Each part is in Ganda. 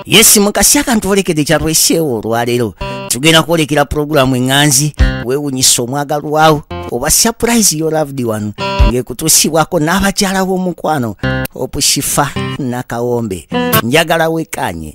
Yes mukasi akantuolekedde kyatweseewo olwaleero tugenda kwolekera pulogulaamu eŋŋanzi weewunyisa omwagalwawo oba surprise your loved one ng'ekutuusibwako n'abakyala b'omukwano opushifa nakawombe njagala wekanye.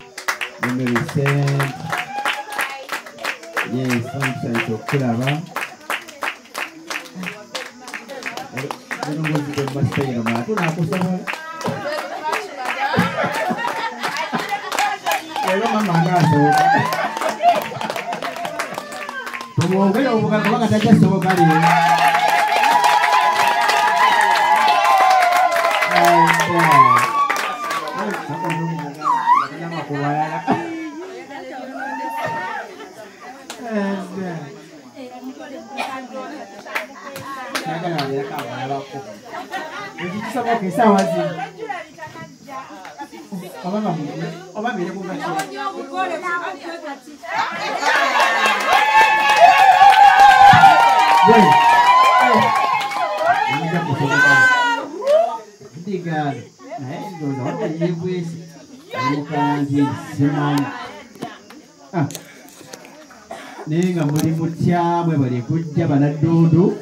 Nenga muri mutyamwe bali kujja banadundu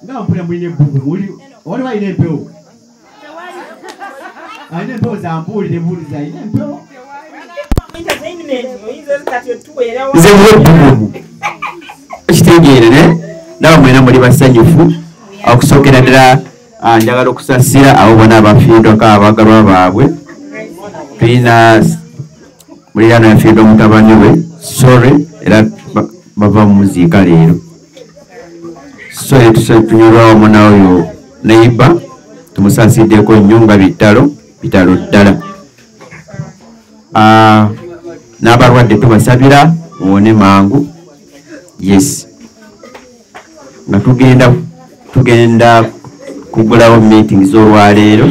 nga mpula mwine bugu muri oli waine empewo aine empewo za mbulire buliza aine empewo nze bugu ekitegeere ne nawe mwena muri basanyufu okusookera ddala njagala okusasira abo bonna abafiiddwako abagalwa baabwe tulina muliraano yafiiddwa mutabani we sorry era bava muziika leero sorry tunyolwa wamu naoyo neiba tumusasiddeko nnyo nga bitalo ddala n'abalwadde tubasabira muwone mangu yes nga tugenda kugulawo meeting z'olwaleero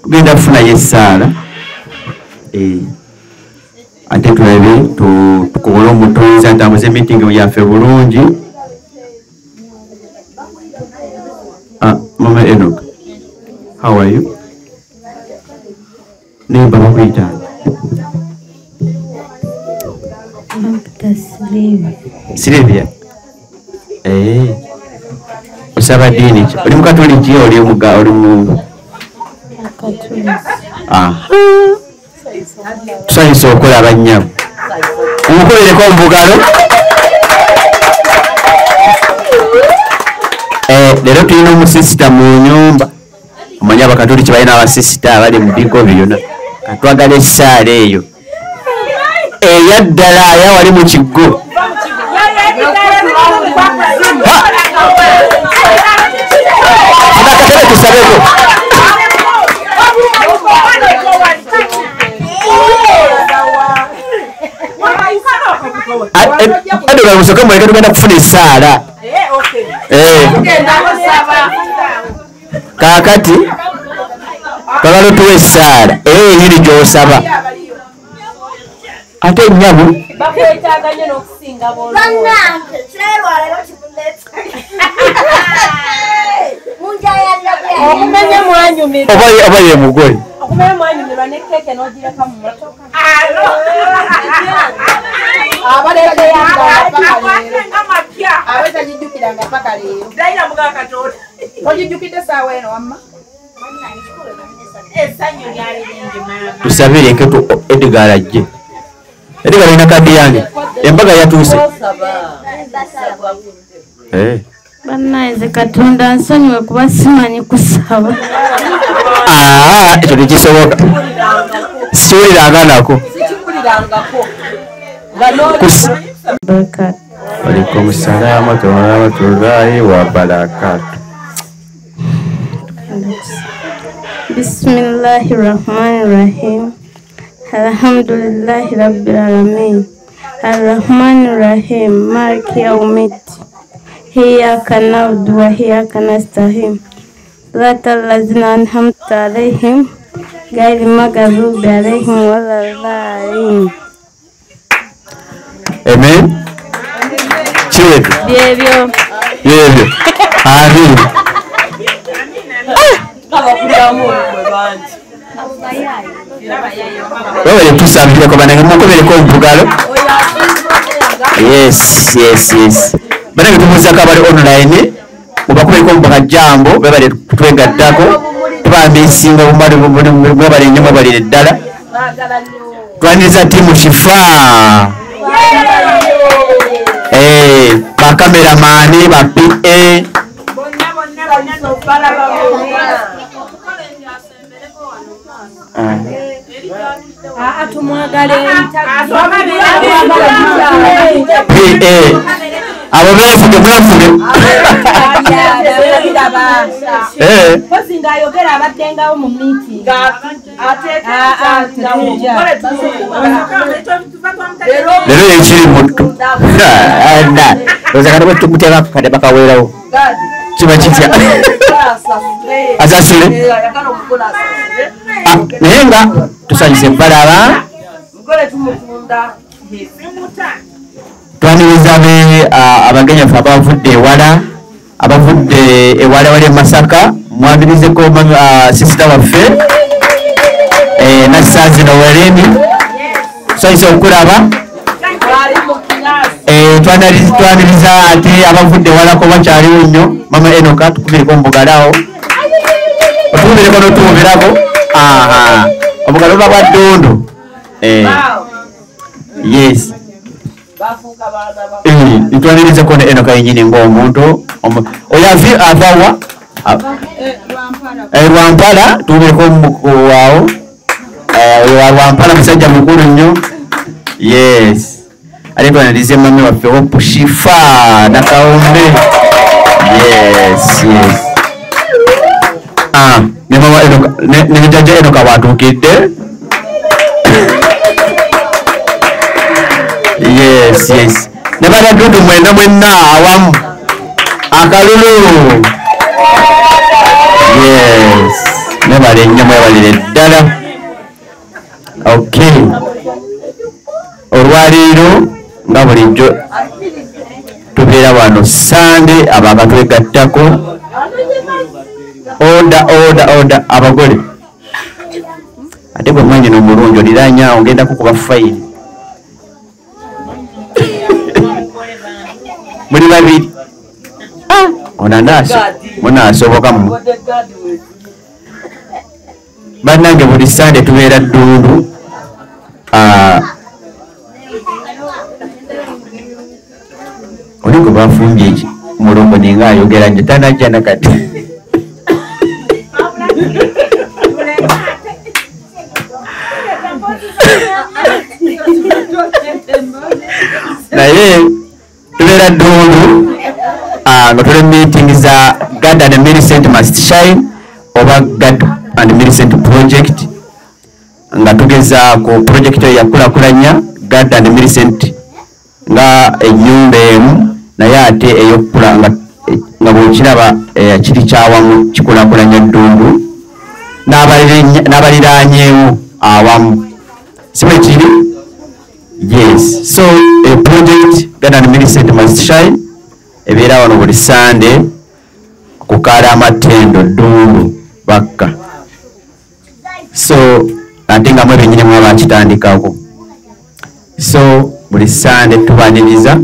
tugenda kufunayo essaala ate tulabe tukubule omutonzi atambuze meeting yaffe bulungi. Mama Enoch, how are you? Neighbor bakuyita Sylvia. Osaba dini ki? Oli mukatoliki oli mu tusanyusa okulaba nnyabo omukolereko omubugalo. Leero tulina omusisita mu nyumba omanyi abakatoliki balina abasisita abali mu bigo byonna katwagala essaala eyo eyaddala ayawali mu kigo akatebe tusabeko ade bamusoka mweka tugenda kufuna essaala kakati twagala otuwa essaala yiri gy'osaba ate nnyabo oba ye mugole tusabire enketo Edgar ajje. Edgar alina kadi yange embaga yatuuse. Bannanze Katonda nsonyiwe kuba simanyi kusaba. Ekyo tekisoboka. Sikiwulirangako. Waalaikum salaam wa rahmatullahi wa barakatuh. Bismillahirrahmanirrahim. Alhamdulillahi rabbil alamin. Arrahmanirrahim. Maliki yawmiddin. Iyyaka na'budu wa iyyaka nasta'in. Siratal ladzina an'amta alaihim ghayril maghdubi alaihim waladdallin. Amen. Chiwetu. Byebyo. Amen. wewe tusambire kwa banange mukobereko mpugalo. Yes. Banange tumuza kabali online mubakobereko mpaka jambo bebale kutwegaddako tubambisinga bumali bwebale nyuma balire ddala twaniriza timu Kifa bakameramani ba PA abo befuge mwefuge lero ekiri muto ozakati bwetumuteka kade bakawerawo kiba kitya asasule naye nga tusanyuse balaba twaniriza abagenyafu abavudde ewala wali Masaka mwabirizeko sisita waffe Nasazi Nowereni tusanyuse okulaba twaniriza ate abavudde ewalako bakyaliwo nnyo mama Enoka tukubireko mubugalawo otubireko notuwubirako obugalo bwa Ddundu yes ntwaniriza ne Enoka yenyini ng'omuntu oyo avawa Lwampala tubireko mukuwaawo Lwampala musajja mukulu nnyo yes ate twanirize mami waffe Hope Shifa Nakawombe yes ne mama Enoka ne jajja Enoka bwatuukidde yes ne Baddudu mwenna awamu akalulu yes ne bali nnyo mwebalire ddala okay olwaliiro nga bulijjo tubeera wano Sande abakatwegattako oda abagole ate bwe mwenyini omulungi oliranya ogenda kukuba fayini muli babiri munaasoboka mu bannange buli Sande tubeera Ddundu oli gwe bafumbye eki mulongo ninga ayogera nje tanajja nakati naye tubeera Ddundu nga tuli meeting za God and Millicent Must Shine oba God and Millicent project nga tugeza ku project yakulakulanya God and Millicent nga ennyumba emu naye ate eyokula nga bwekiraba kiri kyawamu kikulakulanya Ddundu n'abaliranyeewo awamu si bwe kiri yes so a project God and Millicent Must Shine ebeera wano buli Sande ku Kaalamatendo Ddundu bakka so ate nga mwe bennyini mwe bakitandikako so buli Sande tubaniriza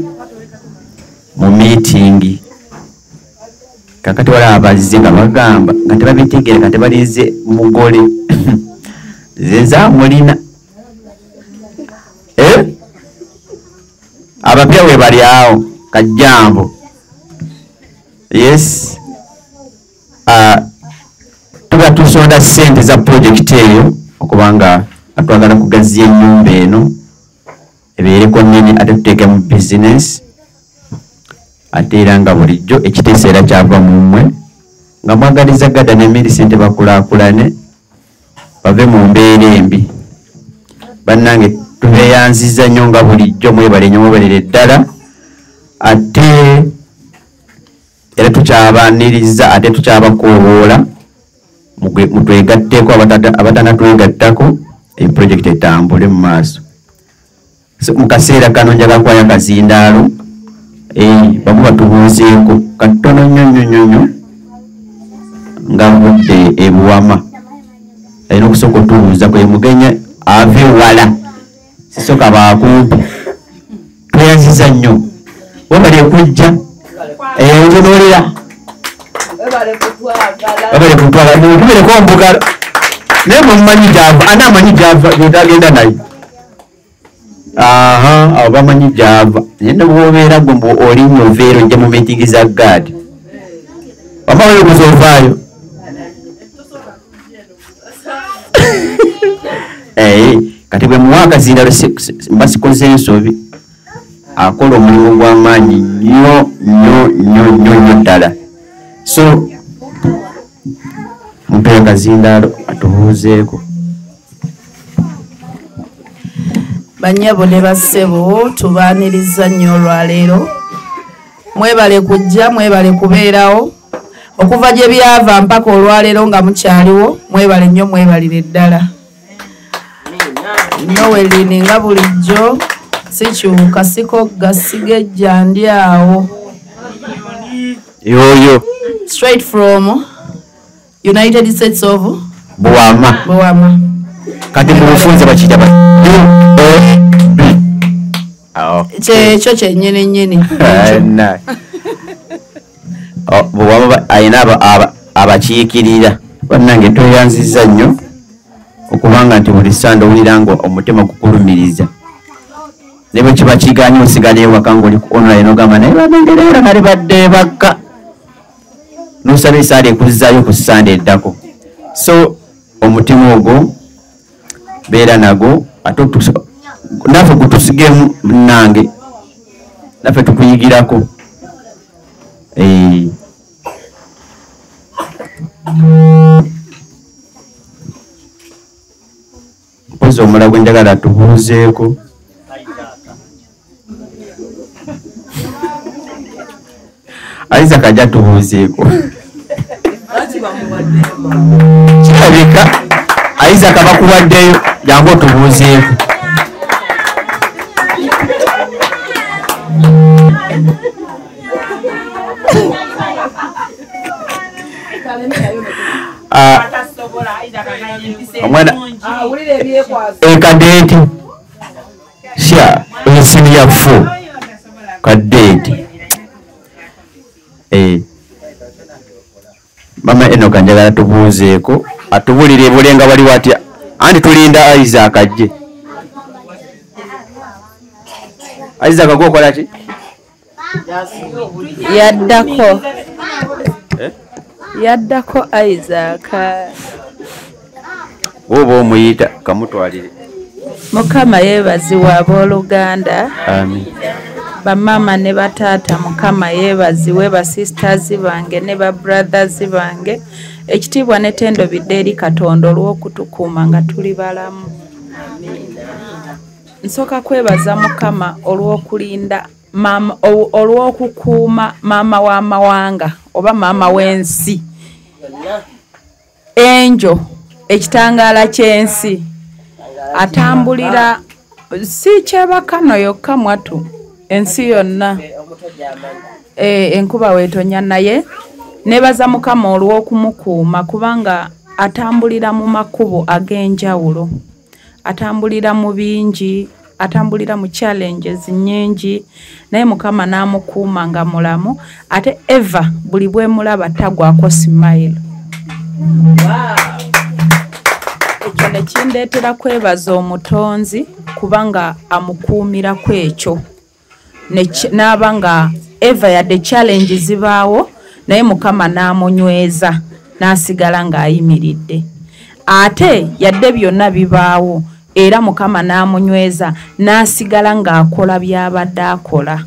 mu meeting kakati wala abazze nga bagamba nga tebabitegere nga tebalize mugole zeza mulina abapya we bali awo kajambo yes tuba tusonda ssente za project eyo okubanga atwagala kugaziya ennyumba eno ebeereko nnene ate tuteeke mu business ate era nga bulijjo ekiteeso era kyava mu mmwe nga mwagaliza God and Millicent bakulaakulane bave mu mbeera embi bannange tubeeyanziza nnyo nga bulijjo mwebale nnyo mwebalire ddala ate era tukyabaniriza ate tukyabakoowoola mutwegatteko abatanatwegattako eprojekiti etambule mu maaso mu kaseera kano njagala kwaya kazindaalo bamu batubuuzeeko katono nnyo nga budde ebuwama alina okusooka otubuuza kwe mugenyi ave wala sisoka bakumpi tweyanziza nnyo webali ekujja otunoolera webali kutwala tubereko ombugalo naye mumanyi gyava ani amanyi gyava getagenda naye abo bamanyi gyava naye nebwobeera gwe mbu olinya oveero ojja mu meetingi za gaadi wamaweyo kuzovaayo kati bwe muwa akazindalo mba sikoze ensobi akola omulimu gw'amaanyi nnyo ddala so mumpe akazindalo atubuuzeeko. Banyabo ne bassebo tubaaniriza nnyo olwaleero mwebale kujja mwebale kubeerawo okuva gye byava mpaka olwaleero nga mukyaliwo mwebale nnyo mwebalire ddala Noelini nga bulijjo sikyuka sikogga sigejja ndi awo yoyo straight from United States of Buwama kati mubufunze bakijja kyekyo kyennyini Buwama ayina abakiikirira bannange tweyanziza nnyo okubanga nti buli ssande owulira nga omutima gukulumiriza ne bwe kiba kiganye osigala ewaka ng'oli ku online ogamba naye banengereera bali badde bakka n'osaba esaala ekuzzaayo ku ssande eddako so omutima ogwo beera nago ate naffe gutusigemu munnange naffe tukuyigirako mpozi omula gwe njagala tubuuzeeko Isaac ajja tubuuzeeko kirabika Isaac bakuwaddeyo jangu otubuuzeeko omwana ekadeeti sya ensimu yaffe kadeeti mama Enoka njagala tubuuzeeko atubulire ebulenga waliwo atya anti tulinda Isaac ajje Isaac gwokola ki yaddako Isaac oba omuyita kamutwalire Mukama yeebazibwe abooluganda amen bamama ne bataata Mukama yeebazibwe basisters bange ne babrothers bange ekitiibwa n'ettendo bidde eri Katonda olw'okutukuuma nga tuli balamu nsooka kwebaza Mukama olw'okulinda olw'okukuuma maama w'amawanga oba maama w'ensi enjo ekitangaala ky'ensi atambulira si kyebakano yokka mwatu ensi yonna enkuba weetonya naye nebaza Mukama olw'okumukuuma kubanga atambulira mu makubo ag'enjawulo atambulira mu bingi atambulira mu challenges nnyingi naye Mukama n'amukuuma nga mulamu ate Eva buli bwe mulaba tagwako smile ekyo ne kindeetera kwebaza omutonzi kubanga amukuumira ku ekyo n'aba nga Eva yadde challenge zibaawo naye Mukama n'amunyweza n'asigala ng'ayimiridde ate yadde byonna bibaawo era Mukama n'amunyweza n'asigala ng'akola by'abadde akola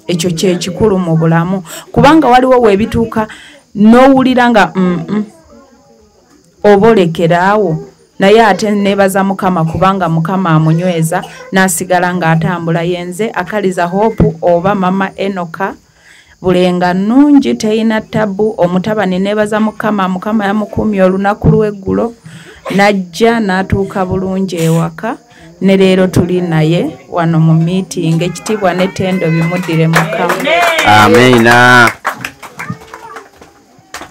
ekyo kye kikulu mu bulamu kubanga waliwo weebituuka n'owulira nga obolekeraawo naye ate nebaza Mukama kubanga Mukama amunyweza n'asigala ng'atambula yenze akaliza Hope oba mama Enoka bulenga nnungi teyina tabu omutabani nebaza Mukama yamukuumya olunaku lw'eggulo najja n'atuuka bulungi ewaka ne leero tuli naye wano mu meeting ekitiibwa n'ettendo bimuddire Mukama amina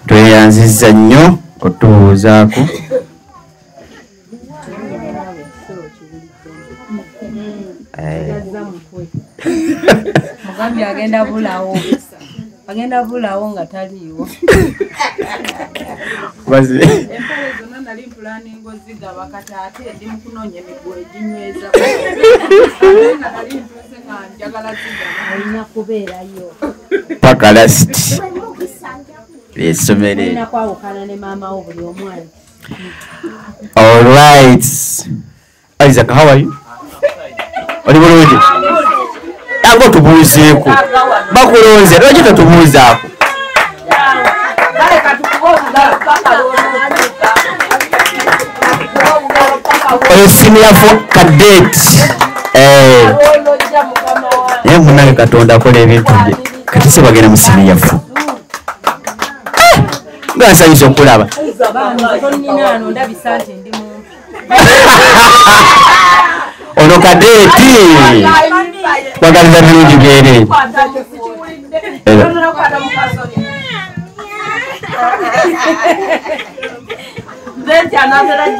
tweyanziza nnyo otubuuzaako Mugambi agenda bulawo. Agenda bulawo nga taliiwo. Bazi. Empale zonna nali planning ozigaba kati ate ndi mu kunoonya emiguwa eginyweza. Nali ntuuse nga njagala zigaba. Olina kubeerayo. Paka last. Lesomere. Olina kwawukana ne maama wo buli omwana. All right. Isaac, how are you? Oli bulungi? Tango tubuuzeeko. Bakulonze, lwaki totubuuzaako? Oyo senior for cadet. Naye munange Katonda akola ebintu bye. Kati se bagenda mu senior for. Nga nsanyusa okulaba. Ono kadeti bagaliza birungi byere.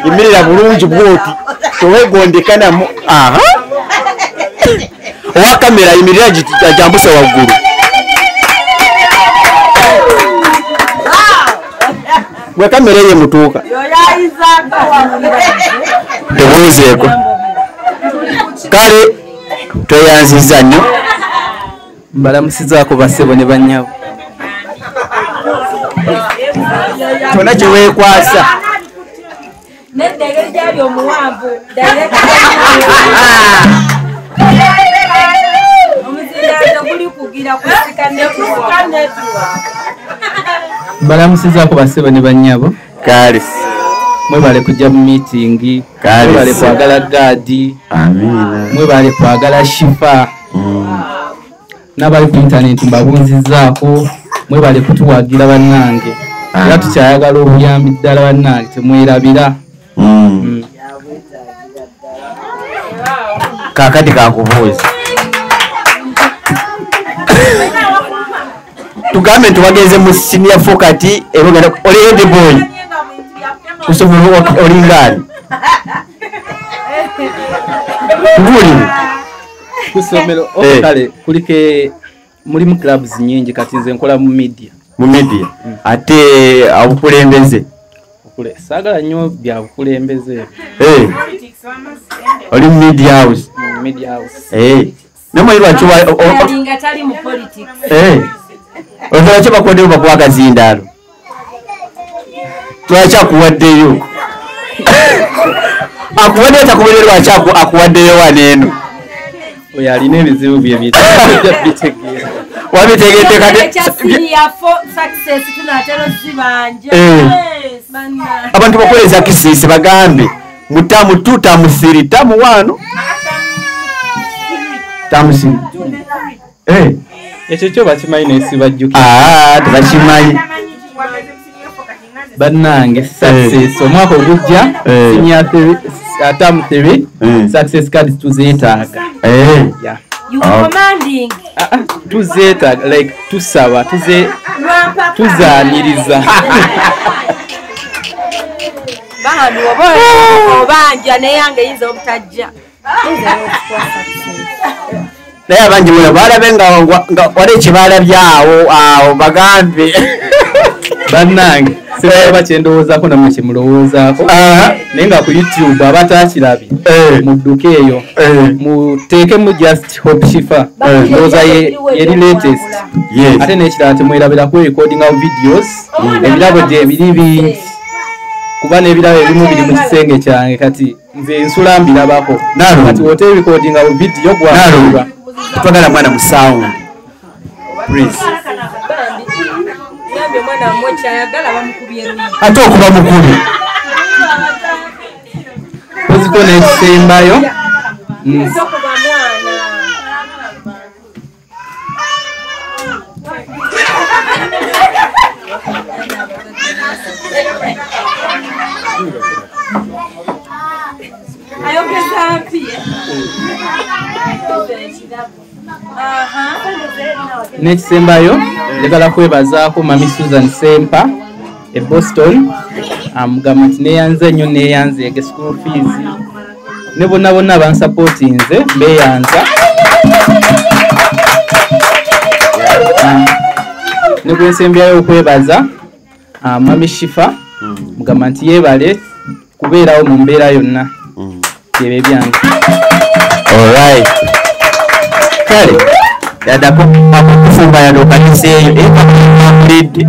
Imirira bulungi bwoti towegondekanamu. Aha, owa kamera imirira jambusa waggulu. Gwe kamera ye mutuuka tebuuzeeko. Kale tweyanziza nnyo. Mbalamusizaako bassebo ne bannyabo. Tona kye weekwasa. N'eddagala gyali omuwanvu. Omuzindaalo guli kugira kusika network. Mbalamusizaako bassebo ne bannyabo. Kale Mwebale kujja mu meeting. Mwebale kwagala gaadi. amina. Mwebale kwagala shifa. N'abali ku internet mbabunzizaako. Mwebale kutuwagira bannange. Era tukyayagala obuyambi ddala bannange temwerabira. Kakati kakubuuza. Tugambe tubagenze mu senior for kati erogera oli head boy. Kusobola olingani. Nguli. Kusomero kale kulike mulimu clubs nyingi kati nze nkola mu media. Mu media. Ate abukulembeze. Okule saagala nnyo bya bukulembeze. Oli media house. Media house. Namwe lwaki Alinga tali mu politics. lwaki bakoddeyo bakuwa akazindaalo? Lwaki akuwaddeyo? Akuwaddeyo takuwaddeyo lwaki akuwaddeyo waneeno? Oyo alina ebizibu bye bitegeera. Wabitegedde kati abantu bakoleza kisisi bagambe mutamu 2 tamu 3 tamu 1 tamu 3. Ekyo kyo bakimanyi nesibajjuka. Tebakimanyi. Bannange success omwaka ogujja senior tamu 3 success card tuzeetaaga. You commanding. Tuzeetaaga like tusaba tuzaaniriza. Bahano obanja neyange yinza obutajja. Naye abangi bwe balabe nga wali ekibalabyawo awo bagambe. Bannange siraba kyendowoozaako namwe kyemulowoozaako. Naye nga ku YouTube abatakirabye mudduke eyo muteekemu just hope shifa ndowooza yeri latest. Ate n'ekirala temwerabirako recordinga videos ebirabo gye biri bingi kuba n'ebirabo ebimu biri mu kisenge kyange kati nze nsula mbirabako kati wote recordinga video gwalulwa twagala mwana mu sound please. Ate okuba mukulu oziko n'ekisembayo n'ekisembayo njagala kwebazaako Mami Susan Sempa e Boston amugamba nti neyanze nnyo neyanze school fees ne bonna bansupportinze beyanza ne kwensembyayo okwebaza Mami Shifa mugamba nti yeebale kubeerawo mu mbeera yonna byebe byange. Alright. Kale yadako akufumba yadokaniseeyo ekamulidde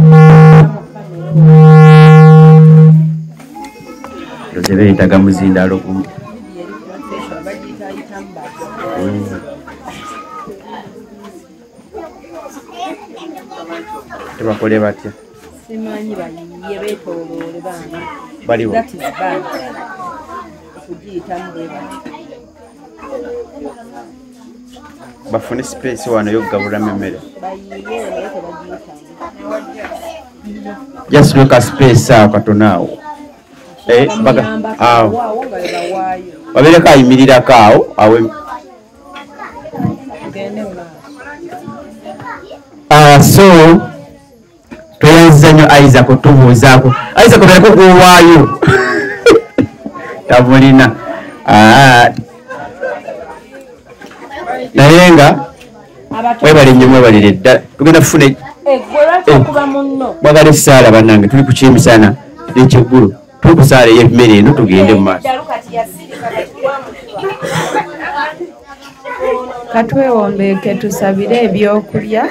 yozebe yitaga muzindalo ku tebakole batya simanyi bayiye beetooloole baana baliwo that is bad okugiyitamu bwe bati bafune space wano yokugabulamu emmere bayiye naye tebagiyitamu just look at space awo katonaawo waawo nga webawaayo babeereko ayimirirako awo gende so tweyanziza nnyo Isaac otubuuzaako Isaac obeereko gwowaayo tabulina naye nga mwebale nnyo mwebalire ddala tugenda kufuna mwagala esaala bannange tuli ku kyemisana n'ekyeggulu tuli kusaala ey'emmere eno tugende mu maaso katwewombeeke tusabire ebyokulya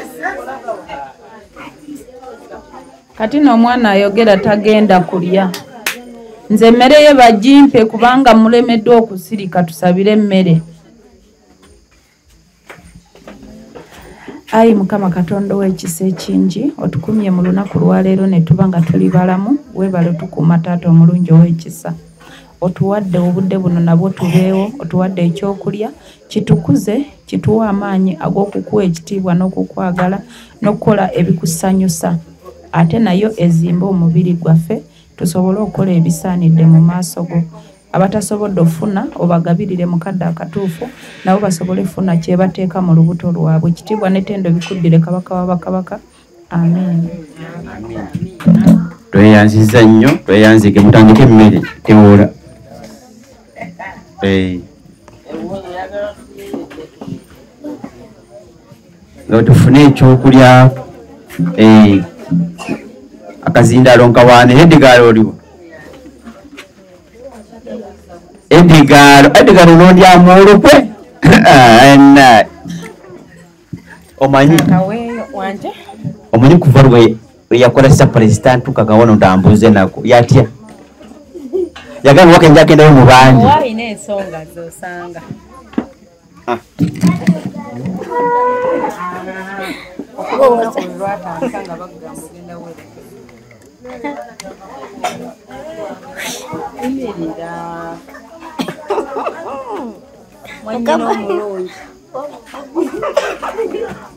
kati n'omwana ayogera tagenda kulya nze emmere ye bagimpe kubanga mulemeddwa okusirika tusabire emmere. Ayi Mukama Katonda w'ekisa ekingi otukumye mu lunaku lwaleero ne tuba nga tuli balamu weebale tukuuma taata omulungi ow'ekisa otuwadde obudde buno nabwo tubeewo otuwadde ekyokulya kitukuze kituwa amaanyi ag'okukuwa ekitiibwa n'okukwagala n'okukola ebikusanyusa ate nayo ezimba omubiri gwaffe tusobole okukola ebisaanidde mu maaso go abatasobodde ofuna obagabirire mukadde akatuufu nabo basobole funa kye bateeka mu lubuto lwabwe ekitiibwa n'ettendo bikuddire kabaka w'abakabaka amen. tweyanziza nnyo tweyanzike mutandike emmere tewola nga tufune ekyokulya akazindaalo nkawaane Edgaalo oliwo Edgaalo nondyamu olukwe omanyi kuva lwe yakola surprise tantuka kawono ntambuze nako yatya yagamba wakenja agendayo mu bangi walina ensonga zosanga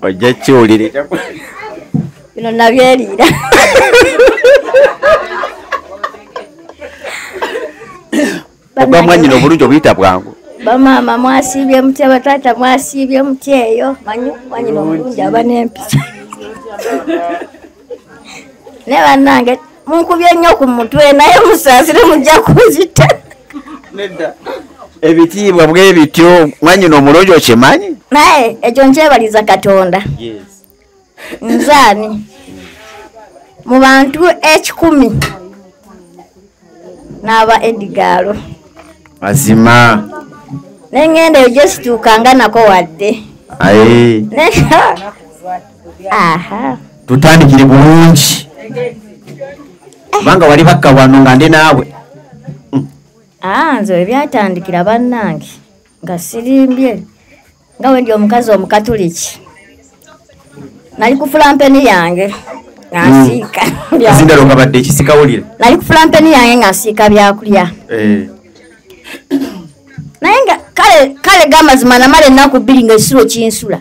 ojja kiwulire bino nabyeriira obwamwanyina obulungi obuyita bwangu bamaama mwasiibye mutya bataata mwasiibye mutya eyo manyi mwanyina omulungi aba n'empisa ne bannange munkubye nnyo ku mutwe naye musaasire mujja kunzita nedda ebitiibwa bwe bityo mwanyina omulungi okimanyi naye ekyo nkyebaliza Katonda nzaani mu bantu 10 n'aba Edgaalo mazima nengenda eyo gyesituukanga nako wadde aha tutandikire bulungi kubanga wali bakka wano nga ndi naawe nze ebyatandikira bannange nga sirimbye nga wendi omukazi omukatuliki nali ku fulampeni yange ngasiika zindalo nga badde ekisikawulire nali ku fulampeni yange ngasiika byakulya naye nga kale gamazima namala ennaku 2 nga ekisulo kinsula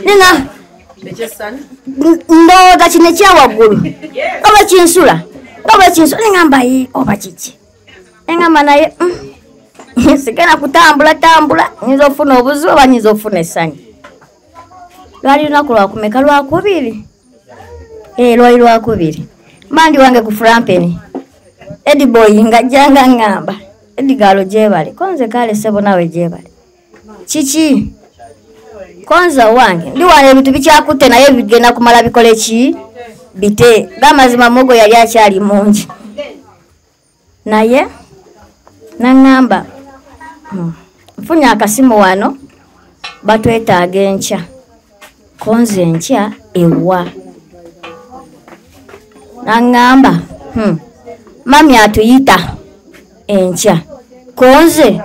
nenga ndowooza kino ekyawaggulu oba kinsula nengamba oba kiki engamba naye sigenda kutambula nyinza ofuna obuzibu oba nyinza ofuna essanyu lwali lunaku lwakumeka lwakubiri lwali lwakubiri mandi wange ku Frampeni Eddie Boy ngajjanga ngamba Eddigalo jebale konze kale sebo nawe jebale chichi konza wange ndi wane ebintu bikyakutte naye bigenda kumala bikole ki bite gamazima mogo yali akyali mungi naye nangamba mfunya akasimu wano batwetaaga enkya konze enkya ewa nangamba mami atuyita enkya konze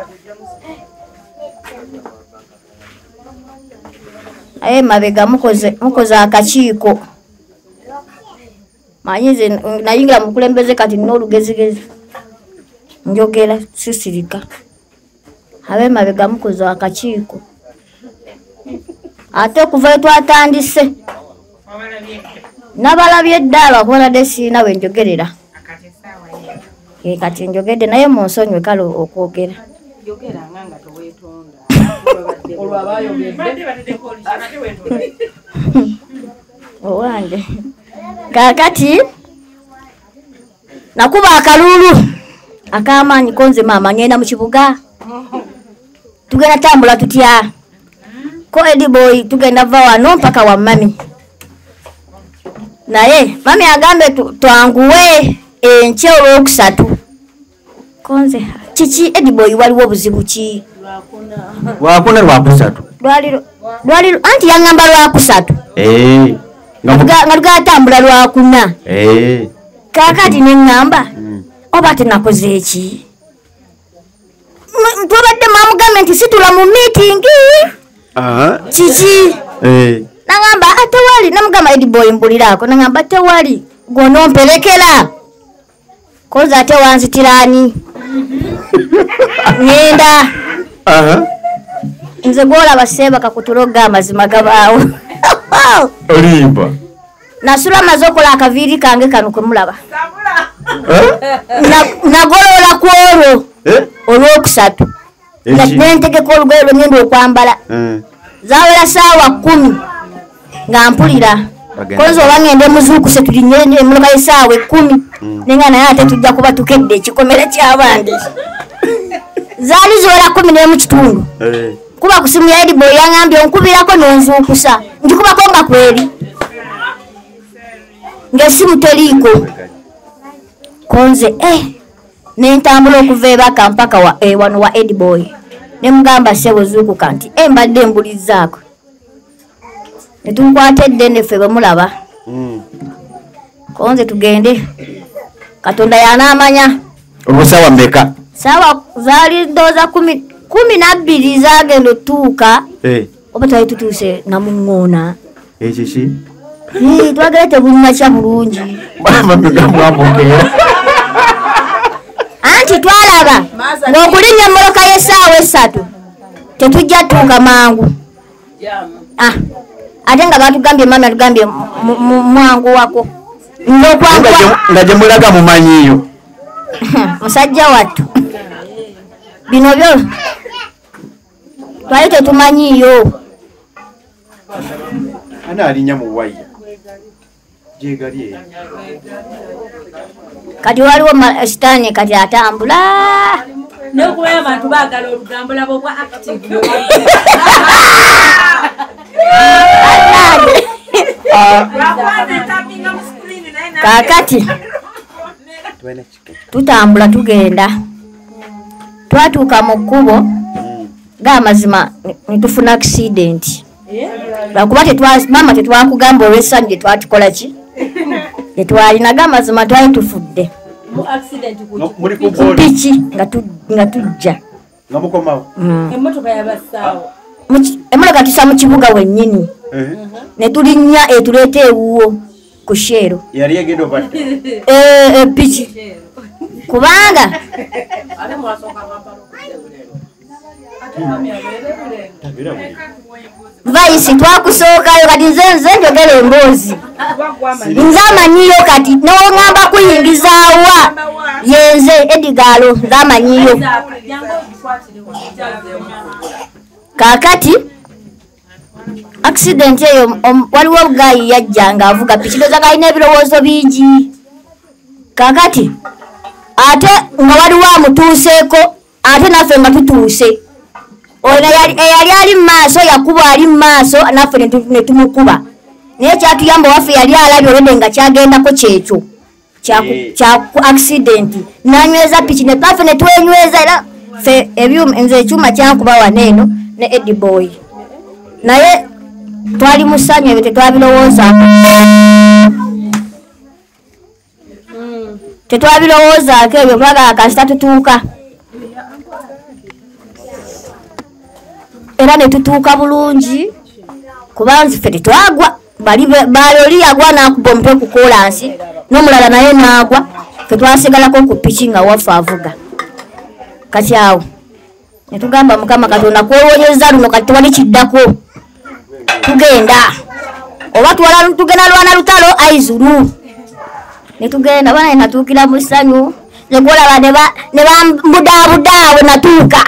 aye mabega mukoze akakiiko manyize nayingira mukulembeze kati n'olugezigezi njogera sisirika abe mabega mukoze akakiiko ate okuva twatandise nabalabye ddala okubaladde siina we njogerera kati njogedde naye munsonywe kale okwogera owange kakati nakuba akalulu akamaanyi konze maama ngenda mu kibuga tugenda tambula tutya ko Eddie Boy tugenda va wano mpaka wa mami naye mami agambe twanguwe enkya olwokusatu konze kiki Eddie Boy waliwo obuzibu ki wakuna lwakusatu lwaliro anti yangamba lwakusatu nga tugatambula lwakuna kakati neŋŋamba oba tenakoze eki twabadde mamugambye nti situla mu miitingi kiki naŋŋamba tewali namugamba Eddie Boy mbuliraako naŋŋamba tewali gwonomperekera koze ate wanzitirani ngenda nze gwolaba seebaka kutuloga amazima gabaawo olimba nasula maze okola akaviiri kange kano kwemulaba nagolola ku olwo olwokusatu nentegeka olugoye lwe ngenda okwambala zawera saawa 10 nga mpulira konza oba ngende muzuukuse tulinyende emuloka esaawa 10 nenga naye ate tujja kuba tukedde ekikomera ky'abandi zaali ziwera 11 kitundu kuba ku simu ya Eddie Boy yangambye onkubirako nonzuukusa njikubako nga kweri ng'essimu teriiko konze nentambula okuva ebaka mpaka wano wa Eddie Boy nemugamba sebo zuukuka nti mbadde mbulizaako netunkwata eddene ffe bwemulaba konze tugende Katonda yanaamanya obusawa mbeka sawa zaali ndooza 12 zagenda otuuka oba twali tutuuse namuŋŋoona ekiki twagala tebulinakya bulungi anti twalaba ng'okulinnya emmoloka y'essaawa 3 tetujja tuuka mangu ate nga batugambye mami atugambye mwangu wako nga gye mulaga mumanyiyo musajja wattu bino byo twali tetumanyiyo ana alinya mu waya jegali kati waliwo sitaani kati atambula nokuba abantu baagala olugambo labo bwa active kakati tutambula tugenda twatuuka mu kkubo gaamazima netufuna accident lwakuba maama tetwakugamba olw'essanyu gye twatukola ki tetwalina gaamazima twali tufudde piki nga tujja emmotoka tusa mu kibuga wennyini ne tulinnya etuleeta ewuwo ku sheero piki kubanga vaisi twakusookayo kati nze njogera emboozi nze amanyiyo kati noŋŋamba kuyingizaawa yenze Eddigalo nze amanyiyo kakati accident eyo waliwo obugayi yajja ng'avuga piki ndoza galina ebirowoozo bingi kakati ate nga waliwo amutuuseeko ate naffe nga tutuuse ono eyali ali mu maaso yakuba ali mu maaso naffe ne tumukuba naye kyatuyamba waffe yali alabye olwedde nga kyagendako kyekyo kya accident nanyweza piki netwaffe ne twenyweza era ffe nze ekyuma kyankuba waneeno ne Ediboy naye twali mu ssanyu ebyo tetwabirowoozaako ebyo twagala kasita tutuuka era ne tutuuka bulungi kuba nziffe tetwagwa bali oli yagwa n'akuba omutwe ku kolansi n'omulala naye n'agwa ffe twasigalako ku piki nga waffe avuga kati awo ne tugamba Mukama Katonda kwewonyeza luno kati tewali kiddako tugenda oba tugenda lwana lutalo aizulu ne tugenda bana natuukira mu ssanyu ne golaba ne bambudaabuda we natuuka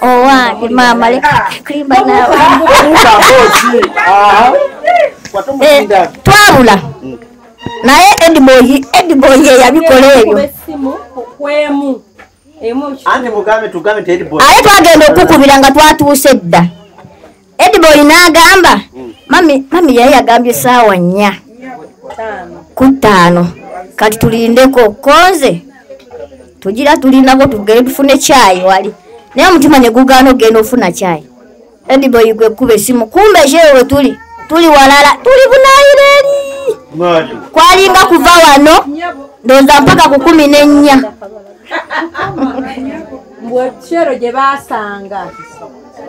owange mama klimba nawe twabula naye Ediboy yabikola ebyo aye twagenda okukubira nga twatuuse dda Ediboy n'agamba mami yali yagambye essaawa 4 ku 5 kati tulindeko konze tugira tulindako tugere tufune caayi wali naye omutima ne gugaana ogenda ofuna caayi Ediboy gwe kuba essimu kumbe ekyewe tuli walala tuli bunaayireri kwalinga kuva wano ndowooza mpaka ku 14 mbwe kyero gye baasanga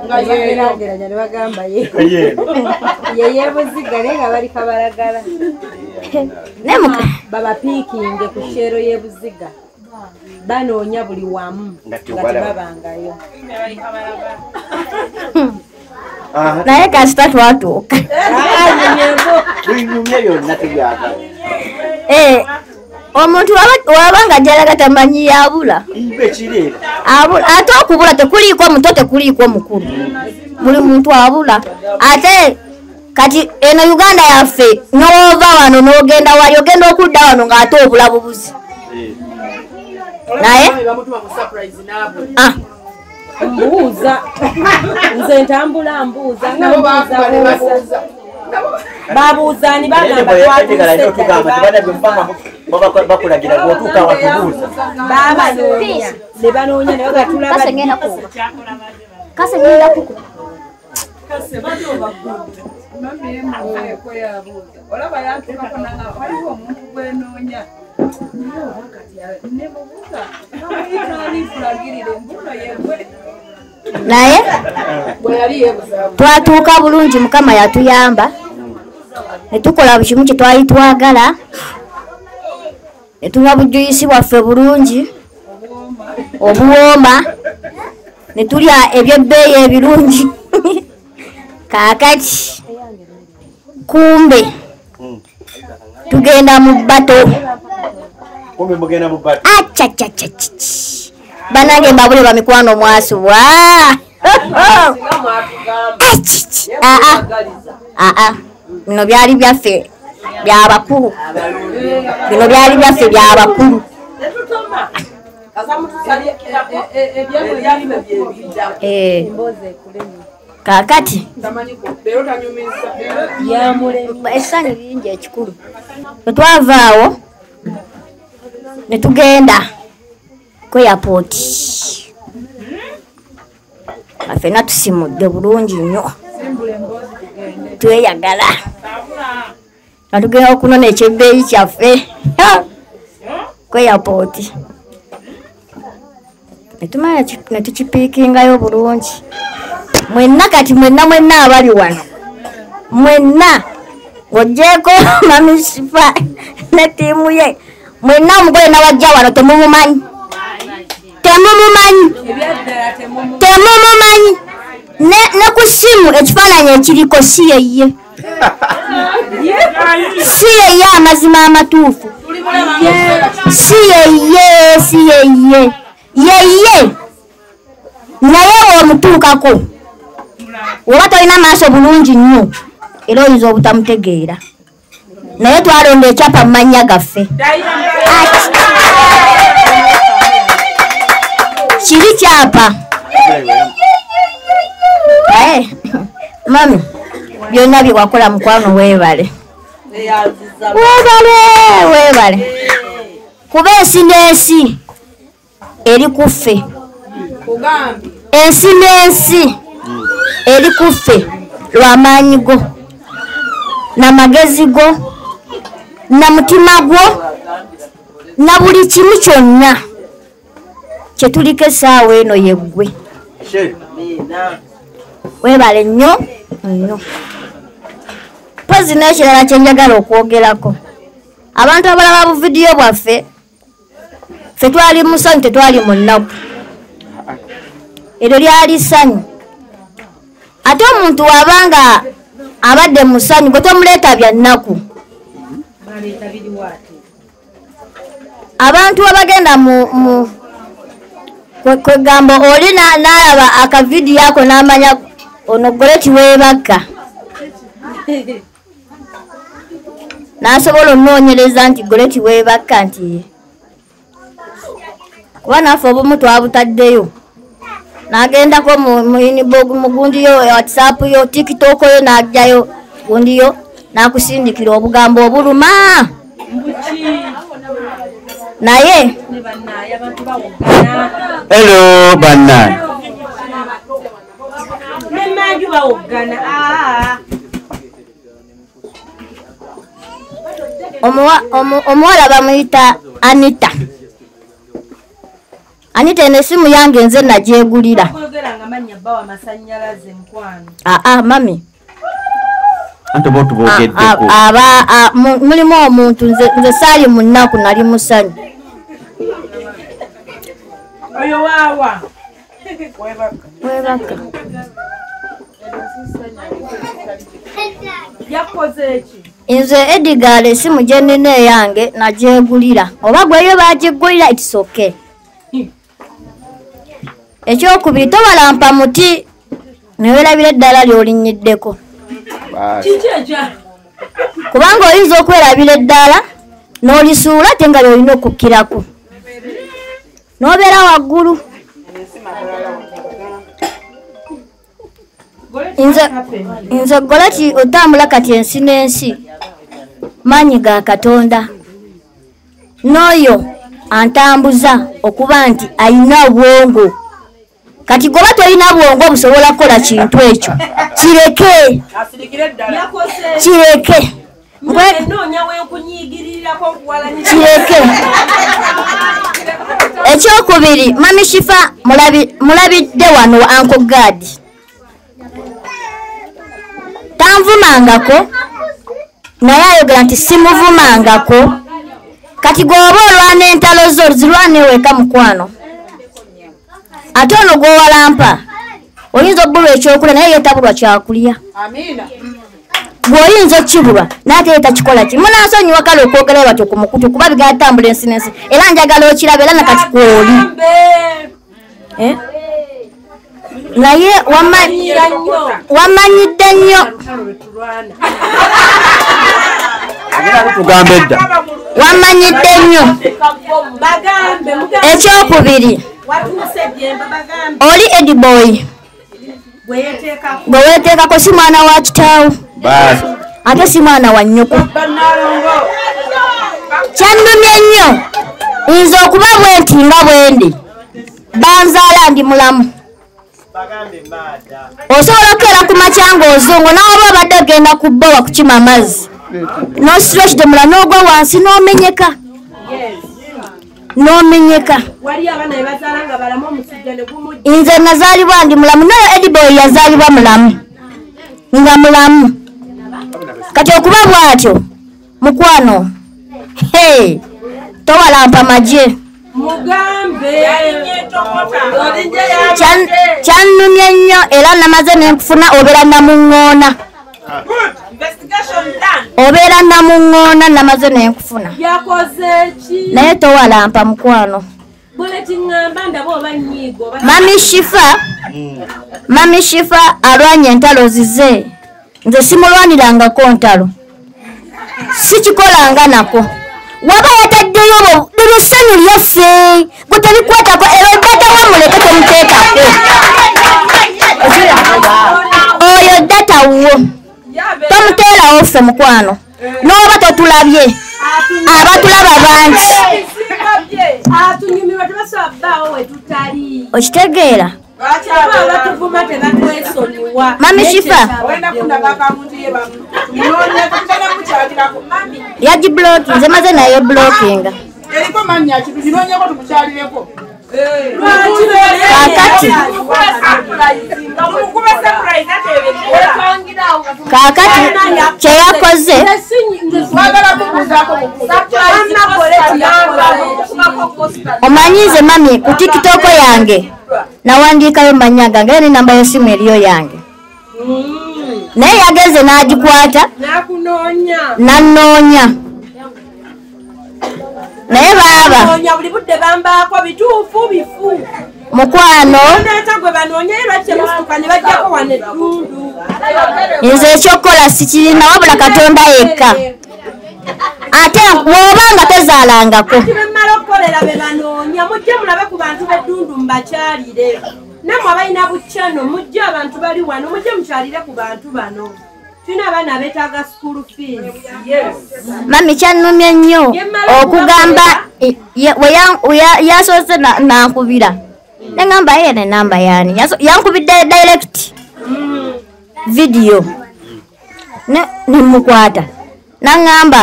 nga yeerageranya ne bagamba ye Buziga naye nga bali Kabalagala babapiikinge ku kyero y'e Buziga banoonya buli wamu nga tebabangayo naye kasita twatuuka omuntu wabanga jalaga tamanyi yabula ate okubula tekuliiko muto tekuliiko mukulu buli muntu abula ate kati eno Uganda yaffe n'ova wano n'ogenda wali ogenda okudda wano ng'ate obula bubuzi naye mbuuza nze ntambula mbuuza babuuzani bagamba babanoonya ne banoonya ne bagatulaba naye twatuuka bulungi Mukama yatuyamba ne tukola buli kimu kye twali twagala ne tunywa bujuyisi bwaffe bulungi obuwooma ne tulya ebyebbeeyi ebirungi kaakati kumbe tugenda mu bbato banange mbabule bamikwano mwasubwa bino byali byaffe byabakulu kakati essanyu lingi ekikulu twavaawo ne tugenda ku airport afena tusimudde bulungi nnyo tweyagala natugenda okunona ekyebbeeyi kyaffe ku airport netumanya netukipiikingayo bulungi mwenna kati mwenna abali wano mwenna ng'oggyeko mamisipa ne ttiimu ye mwenna omugole nawajja wano temumumanyi ne ku ssimu ekifaananyi ekiriko si yeye amazima amatuufu si yeye naye w'omutuukako oba tolina maaso bulungi nnyo era oyinza obutamutegeera naye twalonda ekyapa mu mannya gaffe kiri kyapa mami byonna byewakola mukwano weebale kuba ensi n'ensi eri kuffe ensi n'ensi eri kuffe lw'amaanyi go n'amagezi go na mutima gwo na buli kimu kyonna kyetuliko essaawa eno yeggwe weebale nnyo nnyo pozi n'ekirala kyenjagala okwogerako abantu abalaba bu vidiyo bwaffe ffe twali mu ssanyu tetwali mu nnaku eryo lyali ssanyu ate omuntu wabanga abadde mu ssanyu gwe tomuleeta bya nnaku abantu abagenda mu kwegamba oli n'alaba akavidiyo ako n'amanya ono Goreti weebaka n'asobola onoonyereza nti Goreti weebaka nti kuba naffe obumu twabutaddeyo n'agendako mu gundi yo WhatsApp yo TikTok yo n'ajjayo gundi yo n'akusindikira obugambo obuluma naye hello bannaye omuwala bamuyita Anita eno essimu yange nze nagyegulira mami mulimu omuntu nze saali mu nnaku nali mu ssanyu weebaka nze Edgar essimu gye nnina eyange nagyegulira oba gweyo bagigulira it's okay. Ekyokubiri towalampa muti newerabira eddala ly'olinnyiddeko kubanga oyinza okwerabira eddala n'olisuula ate nga lyolina okukkirako n'obeera waggulu. Nze Goreti otambula kati ensi n'ensi maanyi ga Katonda n'oyo antambuza okuba nti ayina obwongo kati goba tolina bwongo busobola kukola kintu ekyo kireke ekyokubiri Mami Shifa mulabidde wano Uncle God tanvumangako naye ayogera nti simuvumangako kati gwoba olwana entalo zo zirwane eweka mukwano ate ono gwowalampa oyinza obbulwa ekyokulya naye yeetabulwa kyakulya bw'oyinza okibulwa naye yeetakikola ki munansonyiwa kale okwogerayo batyo ku mukutu kuba bigenda tambula ensi n'ensi era njagala okiraba era nakati kwoli naye wamanyidde nnyo wamanyidde nnyo ekyokubiri oli Ediboy bwe weeteekako si mwana wa kitaawo ate si mwana wa nnyoko kyannumye nnyo nze okuba bwenti nga bwendi banzaala ndi mulamu osobola okukeera ku makya ng'ozungu nawoba obadde ogenda ku bbowa kukima amazzi n'ositulekidemula n'ogwa wansi n'omenyeka nze nazaalibwa ndi mulamu nayo Ediboy yazaalibwa mulamu nga mulamu kati okuba bw'atyo mukwano towalampa magye kyannumye nnyo era namaze nenkufuna obeera namuŋŋoona namaze nenkufuna naye towalampa mukwano Mami Shifa alwanye entalo zize nze simulwanirangako ntalo sikikolanga nako waba yataddeyo lino ssanyu lyaffe gwe tebikwatako era data wamuleke tomuteekako oyo data wo tomuteerawo ffe mukwano n'oba totulabye abatulaba bangi okitegeera mami Shifa yagibloki nze maze naye blokinga kakati kyeyakoze omanyize mami ku tikitoko yange nawandiikayo manya gange ni namba y'essimu eriyo yange naye yagenze n'agikwata nanoonya naye baaba mukwano nze ekyokukola sikirina wabula Katonda yekka ate wobanga tezaalangako namwe abalina bukyano mujja abantu bali wano mujje mukyalire ku bantu bano tulina abaana beetaaga school fees. Mami kyannumye nnyo okugamba yasoose nankubira neŋŋamba ye ne namba yaani yankubidde direct video nemukwata naŋŋamba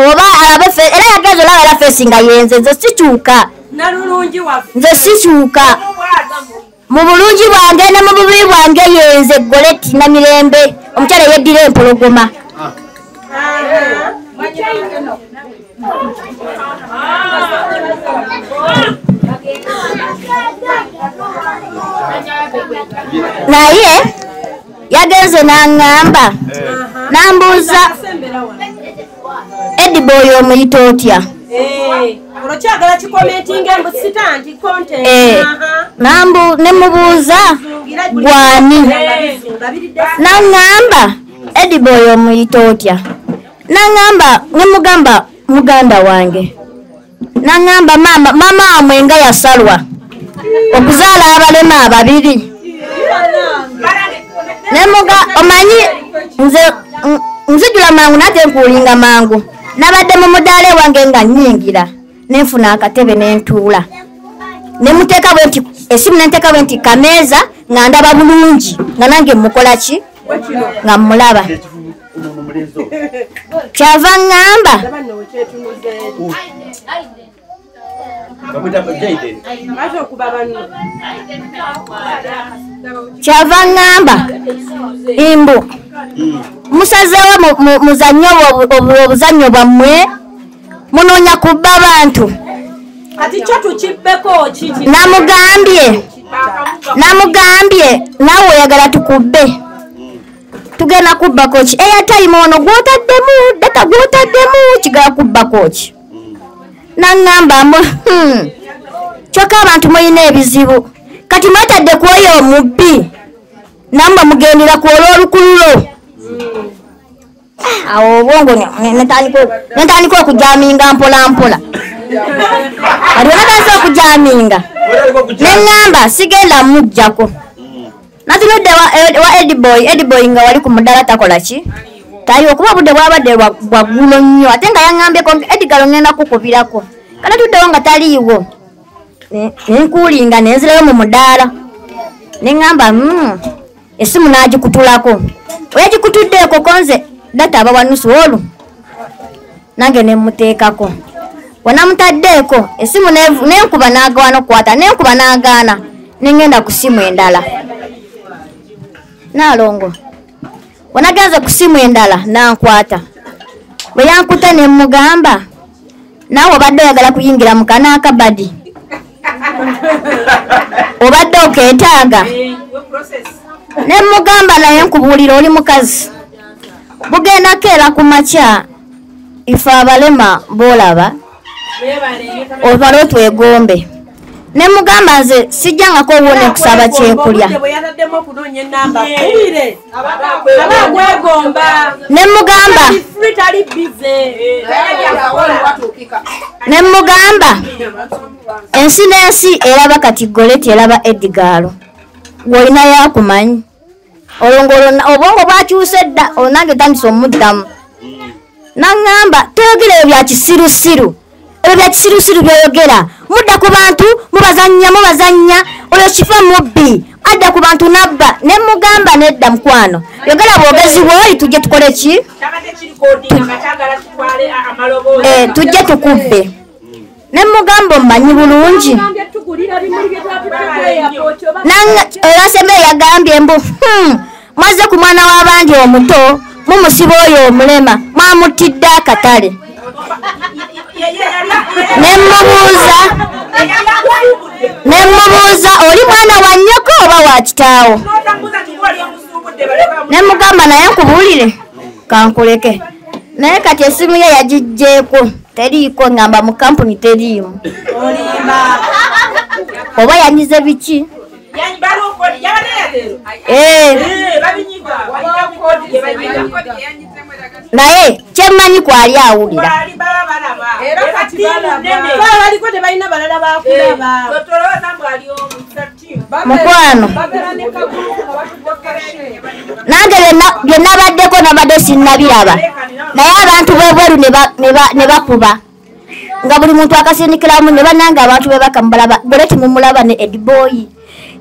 oba alabe era yageza olaba era feesi nga yenze nze sikyuka nze sikyuka mu bulungi bwange ne mu bubi bwange yenze Goleti na Mirembe omukyala yeddira empologoma naye yagenze naŋŋamba nambuuza Ediboy omuyita otya nemubuuza gwani naŋŋamba Ediboy omuyita otya naŋŋamba nemugamba muganda wange naŋŋamba mama wamwe nga yasalwa okuzaala abalema ababiri nemuga omanyi nzijula mangu nate nkulinga mangu nabadde mu mudaala wange nga nnyingira nenfuna akatebe nentuula nemuteeka bwe nti esimu nenteeka bwe nti kameeza nga ndaba bulungi nga nange mukola ki nga mulaba kyava ŋŋamba kyava ŋŋamba imbu musazeewo muzannyo obuzannyo bwammwe munoonya kubba bantu namugambye naawe oyagala tukubbe tugenda kubbako ki eyatime ono gwotaddemu data gwotaddemu kigala kubbako ki naŋŋambamu kyokka abantu mulina ebizibu kati mwetadde ku oyo omubbi namba mugendera ku olw'olukululo awo obwongo netandika okujaminga mpolampola alionatandisa okujaminga neŋŋamba sigenda mujjako natunudde wa Ediboy nga wali ku muddala takola ki tayi okuba obudde bwabadde bwaggulo nnyo ate nga yaŋŋambyeko Edgalo ngenda kukubirako kana tuddewo nga taliiwo nenkuulinga nenzirayo mu mudaala neŋŋamba esimu n'agikutulako oyagikutuddeeko konze data aba wanusu olu nange nemuteekako wanamutaddeeko esimu nenkuba n'agaana okukwata nenkuba n'agaana nengenda ku simu endala naalongo wanagenze ku simu endala nankwata bwe yankuta nemugamba naawe obadde oyagala kuyingira mu kanaakabadi obadde okeetaaga nemugamba naye nkubuulira oli mukazi bugenda keera ku makya ife abalema boolaba obale otwegombe ne mugamba nze sijjangako wone kusaba kyekulya ne mugamba ensi n'ensi eraba kati Goleti eraba Edgaro wolina yakumanyi obwongo bwakyuse dda olonange tandisa omuddamu naŋŋamba toyogera ebyo bya kisirusiru ebyo bya kisirusiru byoyogera mudda ku bantu mubazanya oyo kifa mubbi adda ku bantu nabba ne mugamba nedda mukwano yogera bwogezi bwoli tujje tukole ki tujje tukubbe ne mugamba mmanyi bulungi olasembe yagambye mbu mwaze ku mwana w'abandi omuto mumusiba oyo omulema mwamutidde akatale nemubuuza oli mwana wa nnyoko oba wa kitaawo ne mugamba naye nkubuulire kankuleke naye kati esimu ye yagijjeeko teriiko ngamba mu kampuni teriimu oba yanyize biki naye kyemmanyi kwali awulira mukwano nange byenabaddeko nabadde sinnabiraba naye abantu b'ebweru ne bakuba nga buli muntu akasindikiramu ne bananga abantu bebaka mbalaba Goleti mumulaba ne Edboy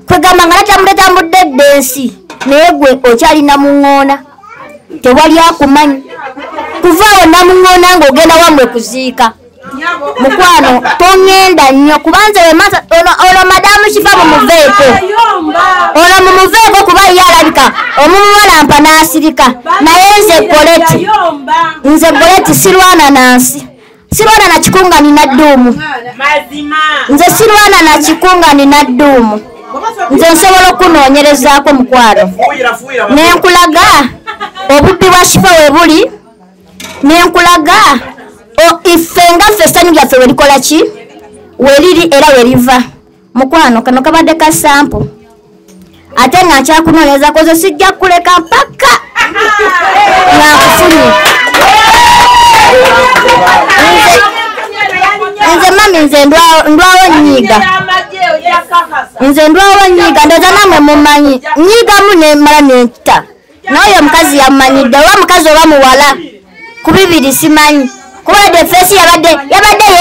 kwegamba nga natambudde eddensi naye gwe okyalina muŋŋoona tewali akumanyi kuva awo namuŋŋoona ng'ogenda wamwe kuziika mukwano toŋŋenda nnyo kubanze wemasa olwo madamu kifa mumuveeko olwo mumuveeko kuba ye alabika omumuwalampa n'asirika naye nze Goleti sirwana nansi sirwana na kikungani na dduumu nze sirwana na kikungani na dduumu nze nsobola okunoonyerezaako mukwano nenkulaga obubbi bwa kifa we buli nenkulaga ife nga ffe essanyu lyaffe we likola ki weliri era we liva mukwano kano kabadde ka sampo ate nga nkyakunoonyerezaako ze sijja kuleka mpaka nga nkufunye nze mami nze ndwawo nnyiga ndoza namwe mumanyi nnyigamu nemala nenta naye omukazi yamanyidde oba mukazi oba muwala ku bibiri simanyi kuba defesi yabadde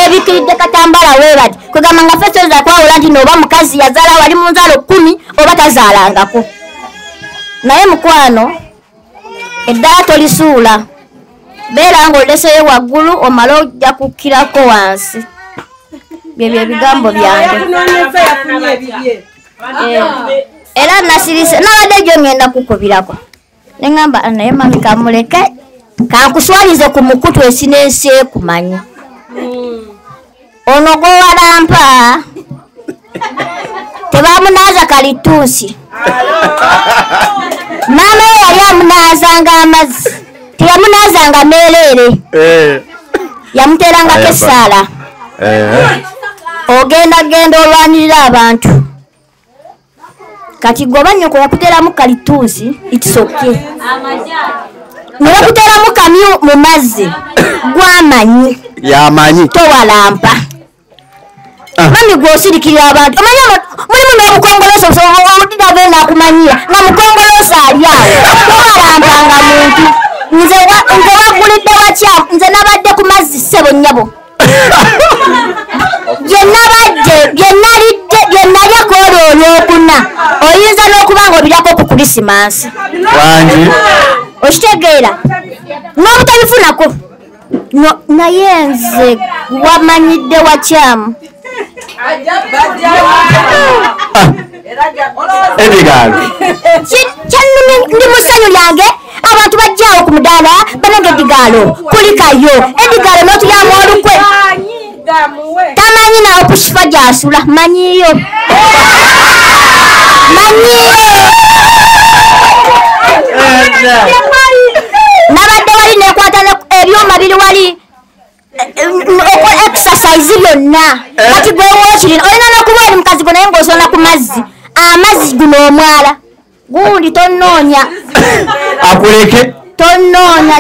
yebikiridde katambala webati kwegamba nga fesi oza kwawula nti nooba mukazi yazaala wali mu nzaalo 10 oba tazaalangako naye mukwano eddala tolisuula beera ng'oleseyo waggulu omala ojja kukkirako wansi byebyo ebigambo byange era nasirise nabadde gyo ngenda kukubirako neŋŋamba naye mami kamuleke kankuswalize ku mukutu ensi n'ensi ekumanyi ono gwowalampa tebamunaaza kalituusi maama we yali amunaazanga amazzi teyamunaazanga meereere yamuteerangako essaala ogenda olwanirira abantu kati gwoba nnyoko yakuteeramu kalituusi itisoke ne bakuteeramu kamyu mu mazzi gwamanyi yamanyi towalampa mami gwosirikirira abantu omanyi mulimu n'obukongolosa oludidave nakumanyira nga mukongolosa ali awo towalampanga muntu nze wagulidde wakyamu nze nabadde ku mazzi ssebo nnyabo byenalyako olwo olwokuna oyinza n'okuba nga obiryako ku Krisimansi wangi okitegeera n'obutabifunako naye nze wamanyidde wakyamu Edgaro ndi musanyu lyange abantu bajjawo ku mudaala banange Edgaro kulikayo Edgaro n'otulyamu olukwe tamanyi nawe kushifa gyasula manyiyo nabadde wali nekwata ebyuma biri wali exercise byonna kati gwewookirina olina n'okuba oli mazzi naye ng'osona ku mazzi amazzi guno omwala gundi tonoonya akuleke tonoonya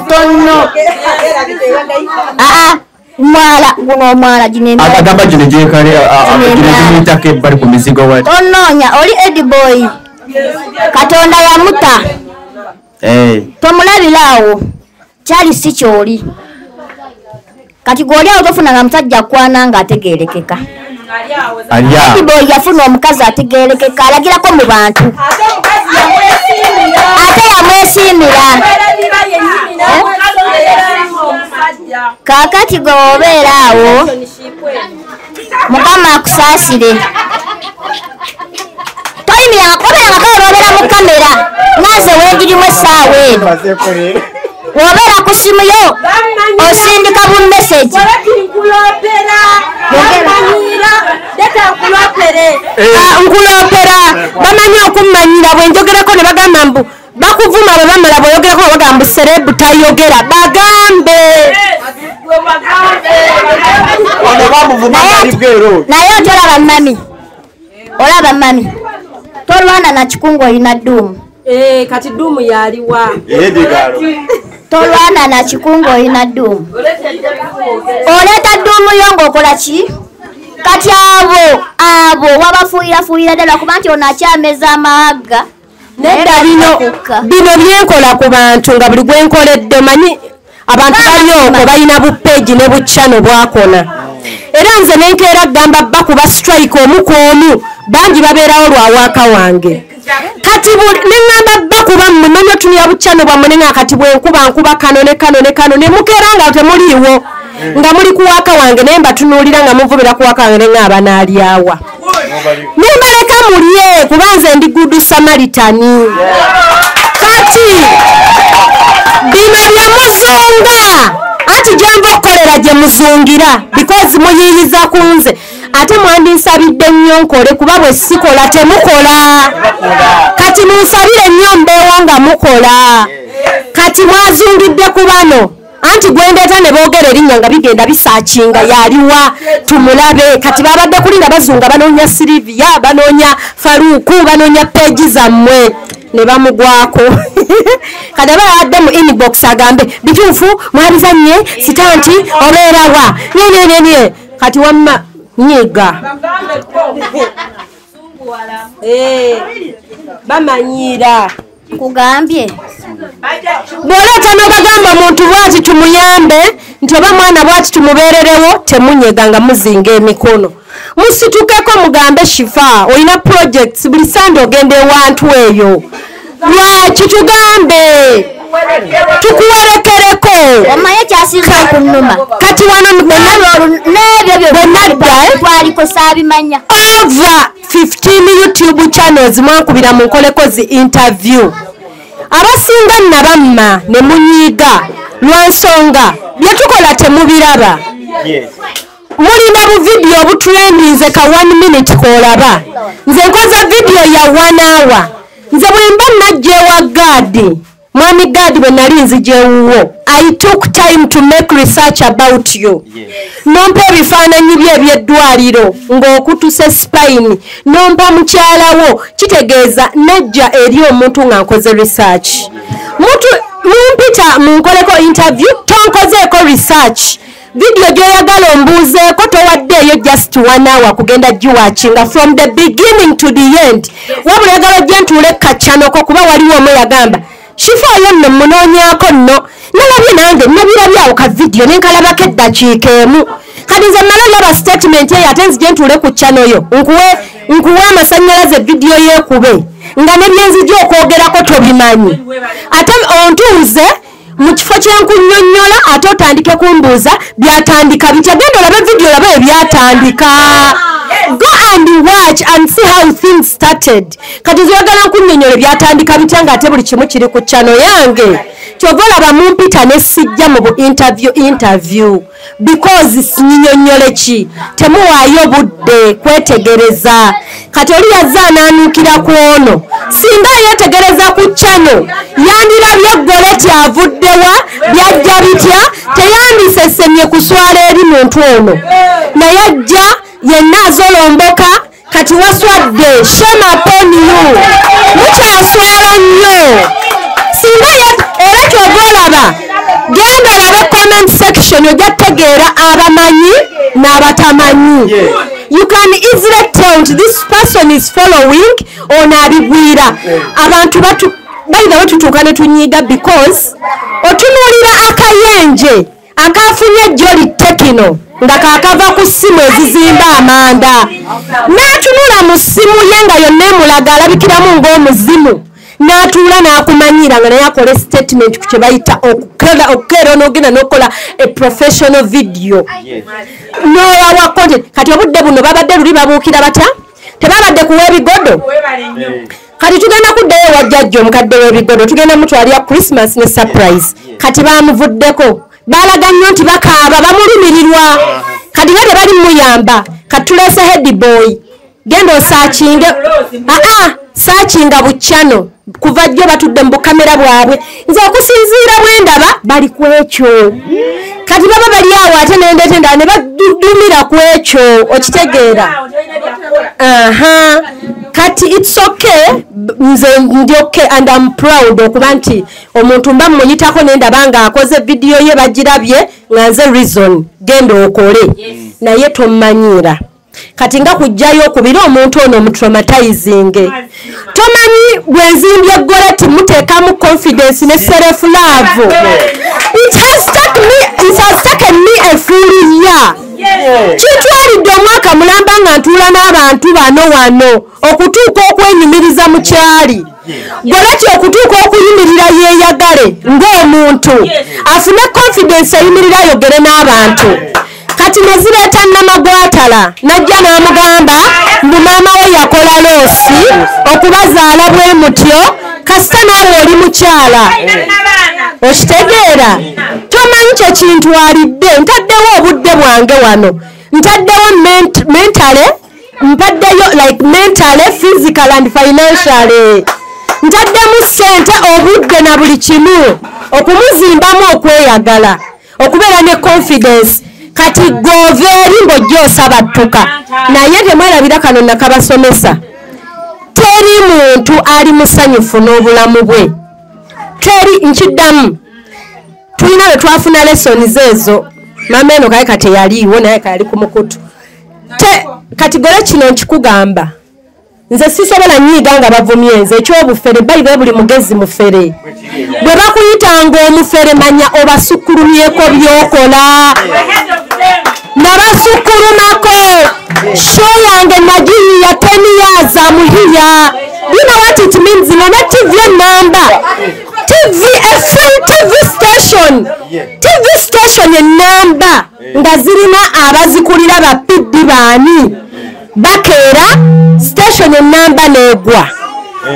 mwala guno omwala ginenda agamba gino gyekale gimuyitako ebbali ku mizigo wati tonoonya oli ediboy katonda yamuta tomulabiraawo kyali si kyoli kati gwoli awo tofunanga musajja kwana nga ategerekeka ediboy yafuna omukazi ategerekeka alagirako mu bantu ate yamwesimira kakati gwe obeera awo mukama akusaasire toyimiranga kobeeranga toyoloobera mu kamera naze weegirimu essaawa eno wobeera ku simu yo osindika bu message nkuloopera bamanyi okummanyira bwe njogerako ne bagamba mbu bakuvuma bwe bamala bweyogerako bagamba serebu tayogera bagambe naye otolaba mami olaba mami tolwana na kikungu olina dduumu kati dduumu yaliwa tolwana na kikungu olina dduumu oleeta dduumu yo ng'okola ki kati abo wabafuuyirafuuyira ddala kuba nti ono akyameza amaaga nedda bino byenkola ku bantu nga buli gwenkoledde manyi abantu bali okwo balina bupeegi ne bucano bwakola era nze nenkeera gamba bakuba strike omu ku omu bangi babeerawo lwawaaka wange kati neŋŋamba bakuba mmwe manya otumya bucano bwammwe neŋa kati bwenkuba kano ne kano ne kano ne mukeera nga temuliiwo nga muli kuwaaka wange naye mbatunuulira nga muvubira kuwaaka wange neŋa abanaalyawa nembaleka mulye kuba nze ndi gudu samaritani kati bino bye muzunga anti gyenva okukolera gye muzungira because muyiyiza ku nze ate mwandinsabidde nnyo nkole kuba bwe sikola temukola kati munsabire nnyo mbeewo nga mukola kati mwazungidde ku bano anti gwendeeta ne boogera erinnya nga bigenda bisaakinga yaliwa tumulabe kati babadde kulinda bazunga banoonya Silivia banoonya Faruku banoonya peegi zammwe ne bamugwako kati aba yadde mu inbox agambe bituufu mwabizannye sitanti obeerawa nyenyenyenye kati wamma nyiga bamanyira kugambye bw'oleeta n'obagamba muntu bwati tumuyambe nti oba mwana bwati tumubeererewo temunyega nga muzinga emikono musitukeko mugambe shifa olina projects buli sande ogenda ewantu eyo lwaki tugambe tukuwerekereko omaye kyasiza okunnuma kati wano n'ebyo bwenadda twaliko saabimanya over 15 YouTube channels mwankubira munkoleko zi interview abasinga nabamma ne munyiiga lwansonga byetukola temubiraba mulina bu video obutrendinze ka 1 minute kolaba nze nkoze video ya 1 hour nze bwemba najje wa gadi mwami gadi bwe nali nzijewuwo I took time to make research about you nompa ebifaananyi bye ebyeddwaliro ng'okutuse spine nompa mukyalawo kitegeeza najja eri omuntu nga nkoze research mumpita munkoleko interview tonkozeeko research video gyoyagala ombuuzeeko towaddeeyo just 1 hour kugenda giwakinga from the beginning to the end wabula yagala ojje ntuule kacyanoko kuba waliwo omu yagamba shifa oyo nno munoonyaako nno nalabye nange nabirabyawo ka video nenkalabako eddakiika emu kati nze mmala laba statement eyo ate nzije ntuule ku channel yo nkuwe amasannyalaze video yeekube nga nebyenzija okwogerako tobimanyi ate ontuuze mu kifo kyenkunnyonnyola ate otandike kumbuuza byatandika bitya genda olabe video olabe ebyatandika go and watch and see how things started kati nziyagala nkunnyonnyole byatandika bitya ng'ate buli kimu kiri ku channel yange kyova olaba mumpita ne sijja mu bu interview because sinyinyonnyole ki temuwaayo budde kwetegereza kati oli yazze anaanuukira ku ono singa yeetegereza ku channel yandirabye goleti avuddewa byajja bitya teyandisesemye kuswala eri muntu ono naye ajja yenna azolomboka kati waswadde. Shame upon you. Mukyaswala nnyo. Singa era kyova olaba genda olabe comment section ojja kutegeera abamanyi n'abatamanyi. You can easily tell this person is following ono abigwira. Abantu bayina batutuuka ne tunyiga because otunuulira akayenje akafunye Jolly Tekino nga kakava ku ssimu ezizimba amanda n'atunula mu ssimu ye nga yonna emulaga alabikiramu ng'omuzimu n'atuula n'akumanyira nga naye akola statement ku kye bayita okukeera n'ogenda n'okola a professional video n'owawa content. Kati obudde buno babadde luli babuukira batya tebabadde kuwa ebigodo. Kati tugenda kuddayo wajjajja omukadde w'ebigodo tugenda mutwalira Christmas ne surprise. Kati bamuvuddeko balaga nnyo nti bakaaba bamulumirirwa. Kati nga tebali muyamba kati tuleese head boy genda osaakinge saakinga bukyano kuva jjo batudde mu bukamera bwabwe nze okusinziira bwendaba bali ku ekyo. Kati baba bali awo ate nendeete endala ne badumira ku ekyo okitegeera. Kati it's okay nze ndi okay and I'm proud okuba nti omuntu mba mmuyitako nendaba nga akoze video ye bagirabye nga nze reason genda okole naye tommanyira. Kati nga kujjayo okubira omuntu ono mutraumatizing. Tomanyi bwenzimbye goleti muteekamu confidence ne self love. It has taken me a full year. Kitwalidde omwaka mulamba nga ntuula n'abantu bano wano okutuuka okwenyumiriza mu kyali. Goleti okutuuka okuyimirira yeeyagale ng'omuntu afune confidence ayimirira ayogere n'abantu. Kati nezireeta Namagwatala najja n'amugamba mbu maama we yakola loosi okubazaala bwe mutyo kasita naawe oli mukyala. Okitegeera tomanyi kye kintwalidde. Ntaddewo obudde bwange wano ntaddewo mentally mpaddeyo like mentally physical and financially ntaddemu ssente obudde na buli kimu okumuzimbamu okweyagala okubeera ne confidence. Kati goveeri ng'ojja battuka naye temwerabira kano nakabasomesa. Teri muntu ali musanyufu n'obulamu bwe. Teri nkiddamu tulina bwe twafuna lessons ezo mama eno kaye kati yaliiwo naye kayali ku mukutu. Kati gole kino nkikugamba nze sisobola nyiiga nga bavumye nze ekyobufere bayibuli buli mugezi mufere. Bwe bakuyitanga omufere manya obasukkulumyeko byokola. Nabasukulumako show yange nagiyiya 10 years amuhiya. You know what it means? Ngana TV number. A full TV station. TV station number. Nga zirina abazikulira bapiddi baani. Bakeera station number negwa.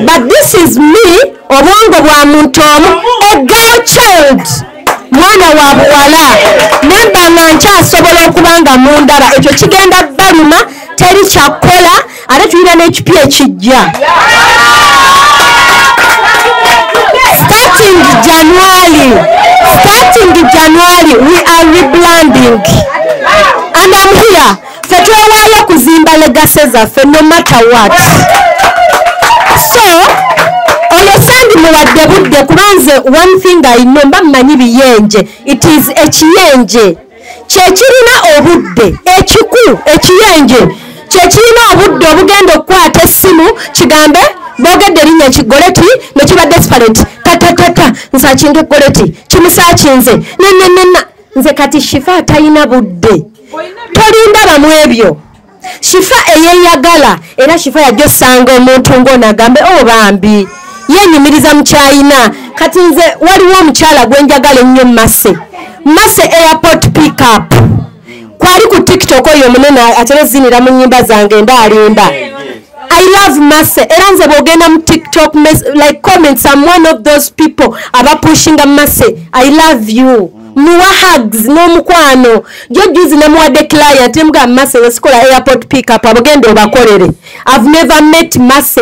But this is me obwongo bwa muntu omu a girl child. Mwana wa buwala nemba nga nkyasobola okubanga mundaba ekyo kigenda baluma teri kyakola ate tulina n'ekipya ekijja. Starting January we are rebranding and I'm here. Ffe twewaayo kuzimba legacy zaffe no matter what. So olosandi muwadde budde kubanze one thing I know mba mmanyi biyenje. It is ekiyenje kyekirina obudde ekiyenje kyekirina obudde obugenda okukwata essimu kigambe bogedde erinnya Goleti nekibadde desperate tatatata nsaakinga Goleti kimusaakinze nenenena nze kati Shifa talina budde. Tolinda bamu ebyo. Shifa eyeyagala era Shifa yajja osanga omuntu ng'onagamba bambi yenyumiriza mukyayina. Kati nze waliwo omukyala gwenjagala ennyo Mase airport pick up kwali ku TikTok oyo omunene aterezinira mu nnyimba zange ndaalimba. I love Mase era nze bwogenda mu TikTok like comments I'm one of those people abapushinga Mase I love you. Muwa hugs n'omukwano jojuzi namuwadde client mga Mase wesikola airport pick up abogenda obakolere. I've never met Mase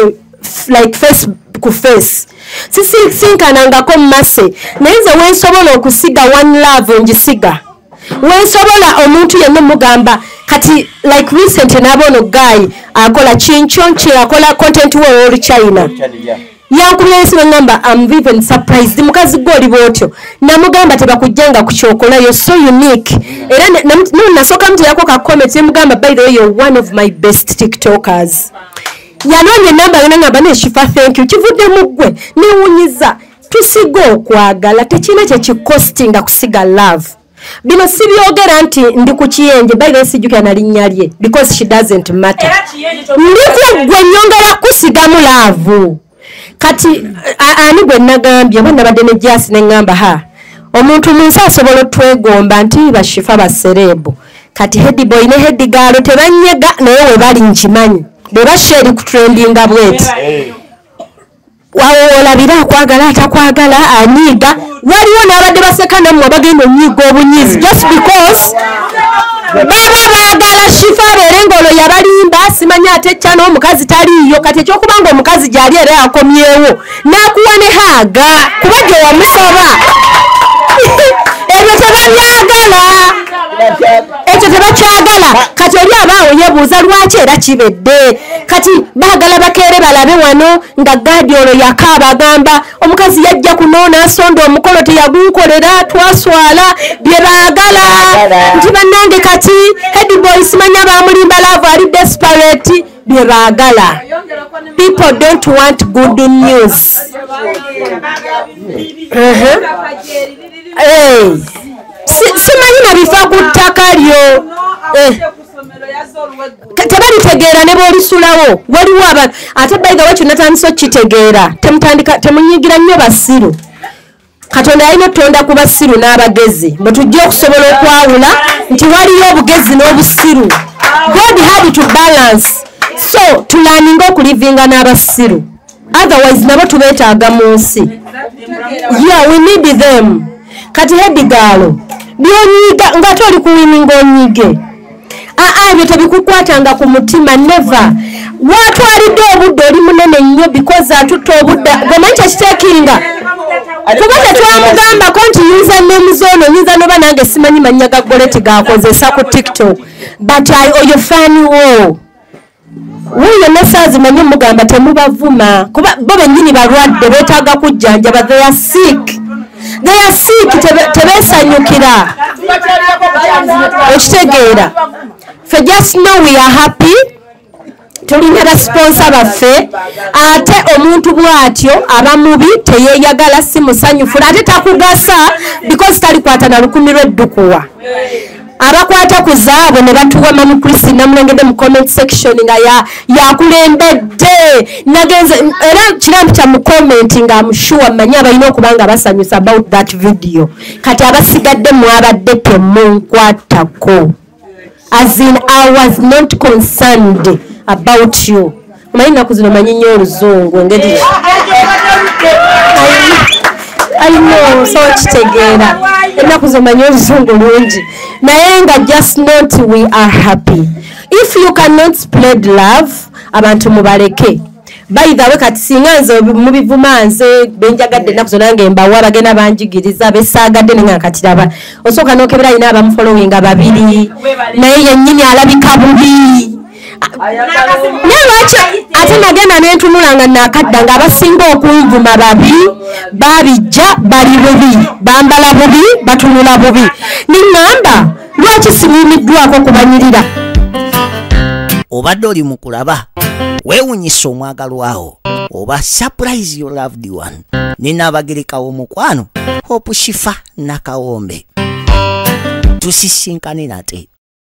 like face to face. Sisi sinkanangako Mase naye nze wensobola okusiga one love njisiga. Wensobola omuntu yenna mugamba kati like recent nabono guy akola chinchonchi akola content wo ori China yankubye nsibe ngamba I'm even surprised mukazi goli botyo namugamba tebakujjanga kuchokola yo so unique era nasoka mtu yako ka comment yemugamba by the way you're one of my best tiktokers yanonye namba ngamba ne Shifa thank you kivudde mugwe niwunyiza tusigo okwagala tekina kye kikostinga kusiga love bino sibyogera nti ndi ku kiyenje by the way sijuka nalinnya lye because she doesn't matter ndiko gwe nyongera kusigamu love kati ani gwe nagambye bonna badde ne jasi ne ngamba ha omuntu munsi asobola twegomba nti bashifa baserebu kati head boy ne head girl tebanyega naye we bali nkimanyi beba share ku trendinga bweti wawola bira kwagala atakwagala anyiga waliwo n'abadde baseka namwe bagenda onyiga obunyizi just because baba bagala Shifa berengolo yabalimba simanya ate cyane omukazi taliyo kati ekyokubanga omukazi gyali era akomyewo nakuwa ne haga kubajja wamusaba ebyo tebabyagala ekyo tebakyagala kati oli abaawo yebuuza lwaki era kibedde kati baagala bakeere balabe wano nga gadiolo yakaaba agamba omukazi yajja kunoona asonda omukolo teyagunkolera twaswala bye baagala nti bannange kati headboy simanya bamulimba laavu ali desperate bye baagala people don't want good news simanyi nabifa ku ttaka lyo tebalitegeera ne boolisulawo waliwo ate bayiga wakyo natandisa okitegeera temunyigira nnyo basiru Katonda alina tonda ku basiru n'abagezi bwe tujja okusobola okwawula nti waliyo obugezi n'obusiru God had to balance so tulaninga okulivinga n'abasiru otherwise nabo tubeetaaga mu nsi yeah we need them kati hedigalo byonyiga ngate oli kuwiminga onyige ebyo tebikukwatanga ku mutima never watwalidde obudde oli munene nnyo because atutta obudde gomanyi kyekiteekinga kuba tetwamugamba ko nti yuza nemuzono nyinza noba nange simanyi mannya ga goleti gakozesa ku TikTok but oyo fani wo wuyo nesaazi manyi mugamba temubavuma kuba bo bennyini balwadde beetaaga kujjanjaba they are sick tebesanyukira okitegeera fe just know we are happy tulina basponsa baffe ate omuntu bwatyo aba mubi teyeyagala si musanyufu ate takugasa because talikwata na lukumi lw'eddukuwa abakwata ku zaabo ne batuwa Mami Christine namulengedde mu comment section nga yakulembedde nagenze era kirambi kya mu comment nga amushuwa manyi abalina okubanga basanyusa about that video kati abasigadde mwabadde temunkwatako as in I was not concerned about you manyi naku zino manyi nnyo oluzungu engeri I know so kitegeera ennaku zo manyi oluzungu lungi naye nga just not we are happy if you cannot spread love abantu mubaleke by the way kati singa nze mubivuma nze benjagadde ennaku zo nange mbawa bagenda banjigiriza besaagadde nenga katiraba osooka n'okebera alina abamufollowinga babiri naye yennyini alabika bubi nalwaki ate nagenda nentunulanga nakadda nga abasinga okunvuma babi babijja bali bubi bambala bubi batunula bubi niŋŋamba lwaki sibuumiddwako kubanyirira obadde oli mu kulaba weewunyisa omwagalwawo oba surprise your loved one ninaabagerekawo mukwano Hope Shifa Nakawombe tusisinkane nate